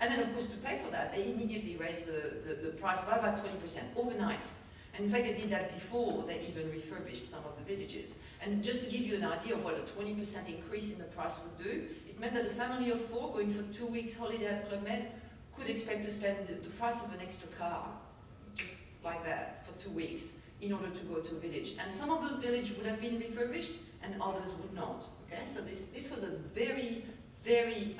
And then, of course, to pay for that, they immediately raised the price by about 20% overnight. And in fact, they did that before they even refurbished some of the villages. And just to give you an idea of what a 20% increase in the price would do, it meant that a family of 4 going for 2 weeks holiday at Club Med could expect to spend the price of an extra car, just like that, for 2 weeks, in order to go to a village. And some of those villages would have been refurbished, and others would not. Okay, so this was a very, very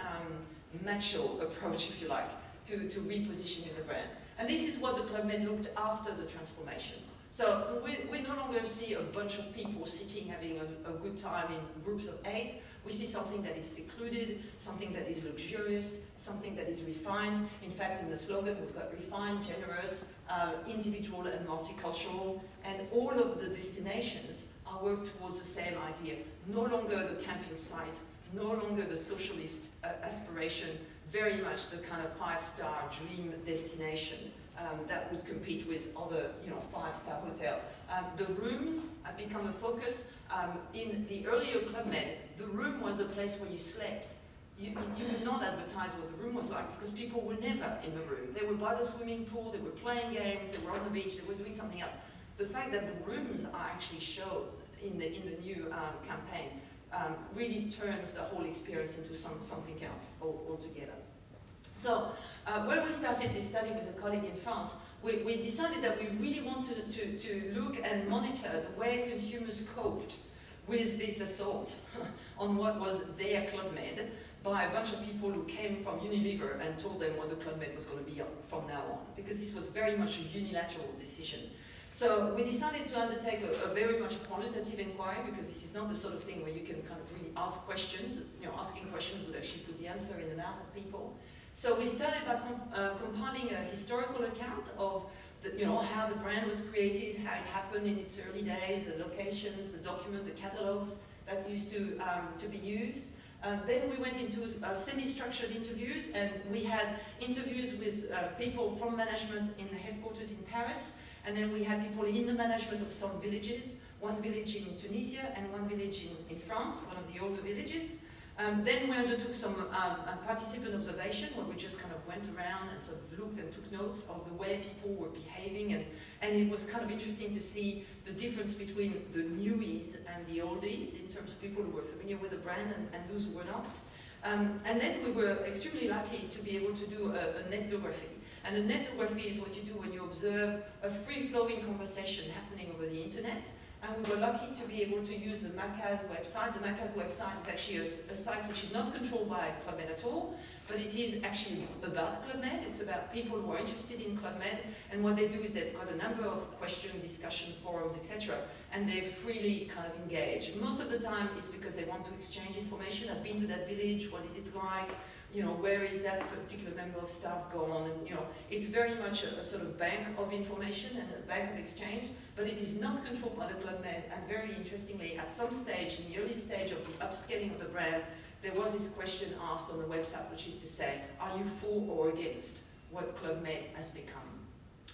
macho approach, if you like, to repositioning the brand. And this is what the Club Med looked after the transformation. So we no longer see a bunch of people sitting having a good time in groups of 8. We see something that is secluded, something that is luxurious, something that is refined. In fact, in the slogan, we've got refined, generous, individual and multicultural, and all of the destinations are worked towards the same idea. No longer the camping site, no longer the socialist aspiration, very much the kind of 5-star dream destination that would compete with other, 5-star hotel. The rooms have become a focus. In the earlier Club Med, the room was a place where you slept. You would not advertise what the room was like because people were never in the room. They were by the swimming pool, they were playing games, they were on the beach, they were doing something else. The fact that the rooms are actually shown in the new campaign really turns the whole experience into something else altogether. So when we started this study with a colleague in France, we decided that we really wanted to look and monitor the way consumers coped with this assault on what was their Club Med by a bunch of people who came from Unilever and told them what the Club Med was going to be from now on, because this was very much a unilateral decision. So we decided to undertake a very much qualitative inquiry, because this is not the sort of thing where you can kind of really ask questions. Asking questions would actually put the answer in the mouth of people. So we started by compiling a historical account of how the brand was created, how it happened in its early days, the locations, the document, the catalogs that used to be used. Then we went into semi-structured interviews, and we had interviews with people from management in the headquarters in Paris, and then we had people in the management of some villages, one village in Tunisia and one village in France, one of the older villages. Then we undertook some participant observation, where we just kind of went around and sort of looked and took notes of the way people were behaving, and it was kind of interesting to see the difference between the newies and the oldies in terms of people who were familiar with the brand and those who were not. And then we were extremely lucky to be able to do an ethnography. And an ethnography is what you do when you observe a free-flowing conversation happening over the internet. And we were lucky to be able to use the Macaz website. The Macaz website is actually a site which is not controlled by Club Med at all, but it is actually about Club Med. It's about people who are interested in Club Med, and what they do is they've got a number of question, discussion, forums, etc., and they freely kind of engage. Most of the time it's because they want to exchange information. I've been to that village, what is it like? Where is that particular member of staff gone? And it's very much a sort of bank of information and a bank of exchange, but it is not controlled by the Club Med. And very interestingly, at some stage, in the early stage of the upscaling of the brand, there was this question asked on the website, which is to say, are you for or against what Club Med has become?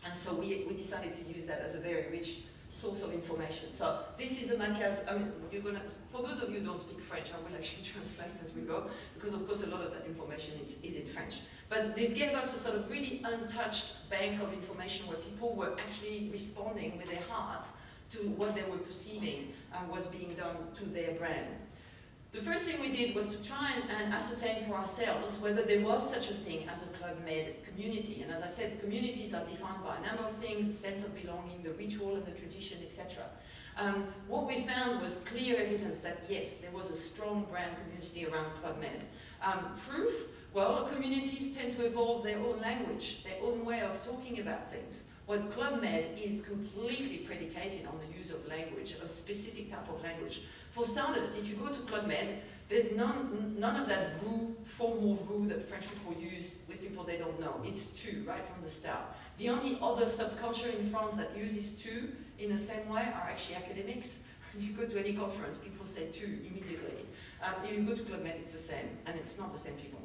And so we decided to use that as a very rich source of information. So this is the Macaz. For those of you who don't speak French, I will actually translate as we go, because of course a lot of that information is in French. But this gave us a sort of really untouched bank of information where people were actually responding with their hearts to what they were perceiving was being done to their brand. The first thing we did was to try and ascertain for ourselves whether there was such a thing as a Club Med community. And as I said, communities are defined by a number of things: the sense of belonging, the ritual and the tradition, etc. What we found was clear evidence that yes, there was a strong brand community around Club Med. Proof? Well, communities tend to evolve their own language, their own way of talking about things. What Club Med is completely predicated on the use of language, a specific type of language. For starters, if you go to Club Med, there's none of that vous, formal vous that French people use with people they don't know. It's tu, right from the start. The only other subculture in France that uses tu in the same way are actually academics. You go to any conference, people say tu immediately. You go to Club Med, it's the same, and it's not the same people.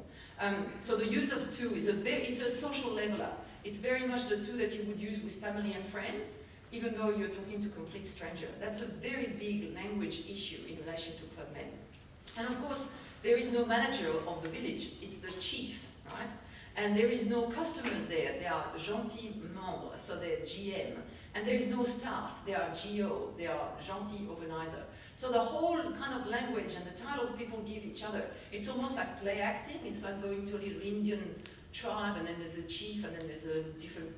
So the use of tu is it's a social leveler. It's very much the tu that you would use with family and friends, even though you're talking to a complete stranger. That's a very big language issue in relation to Club Med. And of course, there is no manager of the village. It's the chief, right? and there is no customers there. They are gentil membres, so they're GM. And there is no staff. They are GO. They are gentil organizer. So the whole kind of language and the title people give each other, it's almost like play acting. It's like going to a little Indian tribe, and then there's a chief, and then there's a different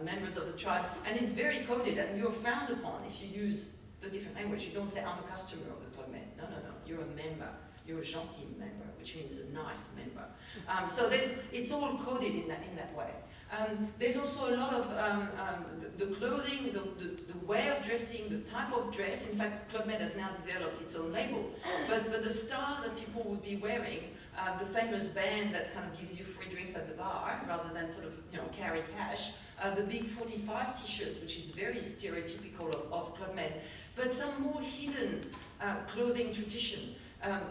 members of the tribe, and it's very coded, and you're frowned upon if you use the different language. You don't say, I'm a customer of the Club Med. No, no, no. You're a member. You're a gentil member, which means a nice member. So it's all coded in that way. There's also a lot of the clothing, the way of dressing, the type of dress. In fact, Club Med has now developed its own label. But the style that people would be wearing, the famous band that kind of gives you free drinks at the bar rather than sort of carry cash, the big 45 t-shirt, which is very stereotypical of Club Med, but some more hidden clothing tradition,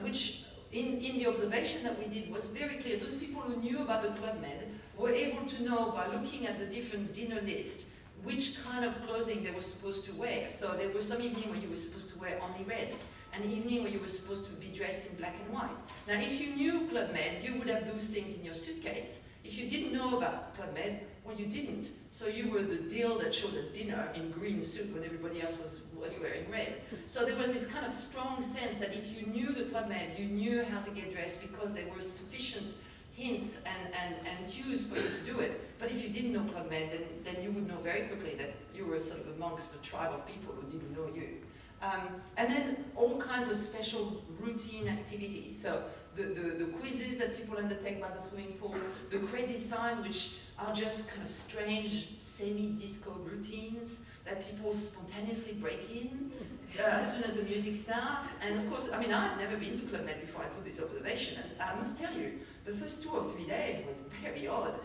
which in the observation that we did was very clear. Those people who knew about the Club Med were able to know by looking at the different dinner list which kind of clothing they were supposed to wear. So there were some evening where you were supposed to wear only red, an evening where you were supposed to be dressed in black and white. Now, if you knew Club Med, you would have those things in your suitcase. If you didn't know about Club Med, well, you didn't. So you were the deal that showed at dinner in green suit when everybody else was wearing red. So there was this kind of strong sense that if you knew the Club Med, you knew how to get dressed because there were sufficient hints and cues for you to do it. But if you didn't know Club Med, then you would know very quickly that you were sort of amongst the tribe of people who didn't know you. And then all kinds of special routine activities. So the quizzes that people undertake by the swimming pool, the crazy sign, which are just kind of strange semi-disco routines that people spontaneously break in as soon as the music starts. And of course, I mean, I've never been to Club Med before I put this observation, and I must tell you, the first 2 or 3 days was very odd.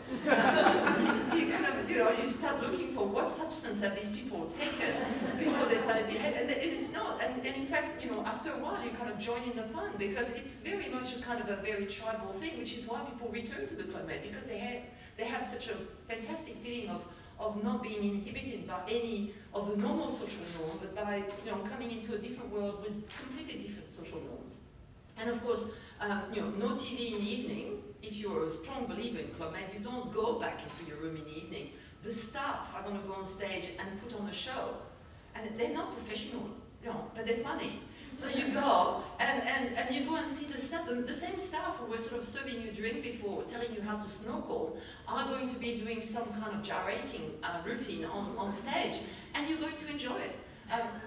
You kind of, you start looking for what substance have these people taken before they started behaving, and it is not. And in fact, after a while, you kind of join in the fun because it's very much a kind of a very tribal thing, which is why people return to the Club Med, because they have such a fantastic feeling of not being inhibited by any of the normal social norms, but by coming into a different world with completely different social norms. And of course, no TV in the evening. If you're a strong believer in Club Med, you don't go back into your room in the evening. The staff are going to go on stage and put on a show. And they're not professional, but they're funny. So you go, and you go and see the staff. The same staff who were sort of serving you drink before, telling you how to snorkel, are going to be doing some kind of gyrating routine on stage, and you're going to enjoy it.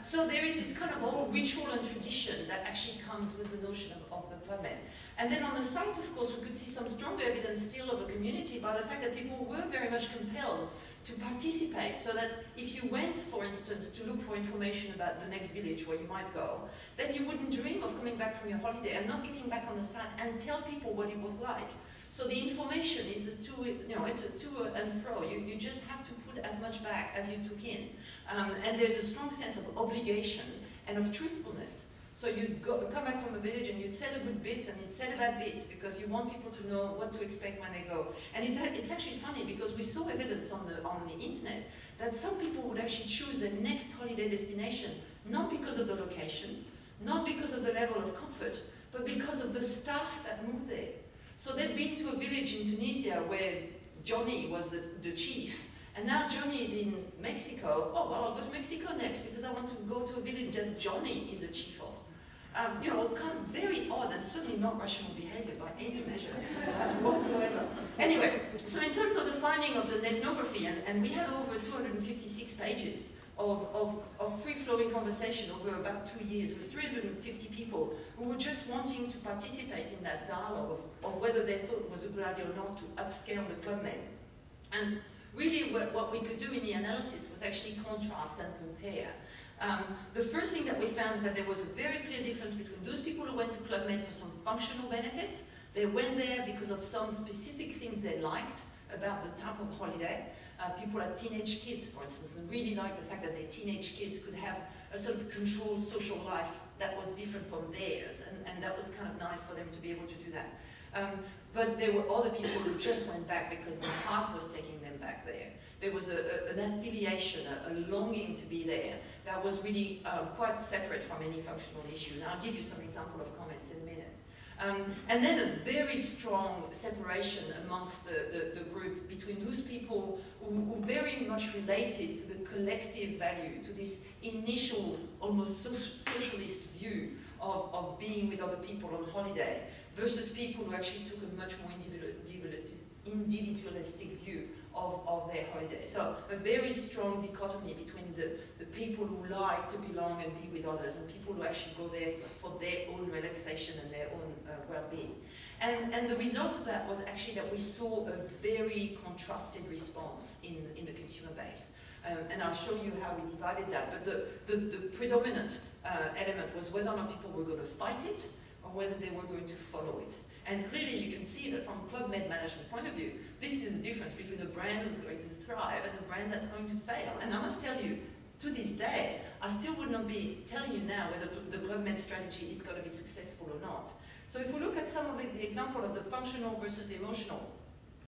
So there is this kind of whole ritual and tradition that actually comes with the notion of the Club Med. And then on the site, of course, we could see some stronger evidence still of a community by the fact that people were very much compelled to participate, so that if you went, for instance, to look for information about the next village where you might go, then you wouldn't dream of coming back from your holiday and not getting back on the site and tell people what it was like. So the information is it's a to and fro. You just have to put as much back as you took in. And there's a strong sense of obligation and of truthfulness. So you'd come back from a village and you'd say the good bits and you'd say the bad bits because you want people to know what to expect when they go. And it's actually funny because we saw evidence on the internet that some people would actually choose their next holiday destination not because of the location, not because of the level of comfort, but because of the staff that moved there. So they'd been to a village in Tunisia where Johnny was the chief, and now Johnny is in Mexico. Oh, well, I'll go to Mexico next because I want to go to a village that Johnny is a chief of. Kind of very odd and certainly not rational behavior by any measure whatsoever. Anyway, so in terms of the finding of the ethnography, and we had over 256 pages of free-flowing conversation over about 2 years with 350 people who were just wanting to participate in that dialogue of whether they thought it was a good idea or not to upscale the Club Med. And really what we could do in the analysis was actually contrast and compare. The first thing that we found is that there was a very clear difference between those people who went to Club Med for some functional benefits. They went there because of some specific things they liked about the type of holiday. People had teenage kids, for instance, and really liked the fact that their teenage kids could have a sort of controlled social life that was different from theirs, and that was kind of nice for them to be able to do that. But there were other people who just went back because the heart was taking them back there. There was an affiliation, a longing to be there that was really quite separate from any functional issue. And I'll give you some example of comments in a minute. And then a very strong separation amongst the group between those people who very much related to the collective value, to this initial, almost socialist view of being with other people on holiday, versus people who actually took a much more individualistic view of their holiday. So a very strong dichotomy between the people who like to belong and be with others and people who actually go there for their own relaxation and their own well-being. And the result of that was actually that we saw a very contrasted response in the consumer base. And I'll show you how we divided that. But the predominant element was whether or not people were going to fight it or whether they were going to follow it. And clearly you can see that from a Club Med management point of view, this is the difference between a brand who's going to thrive and a brand that's going to fail. And I must tell you, to this day, I still would not be telling you now whether the Club Med strategy is going to be successful or not. So if we look at some of the example of the functional versus emotional,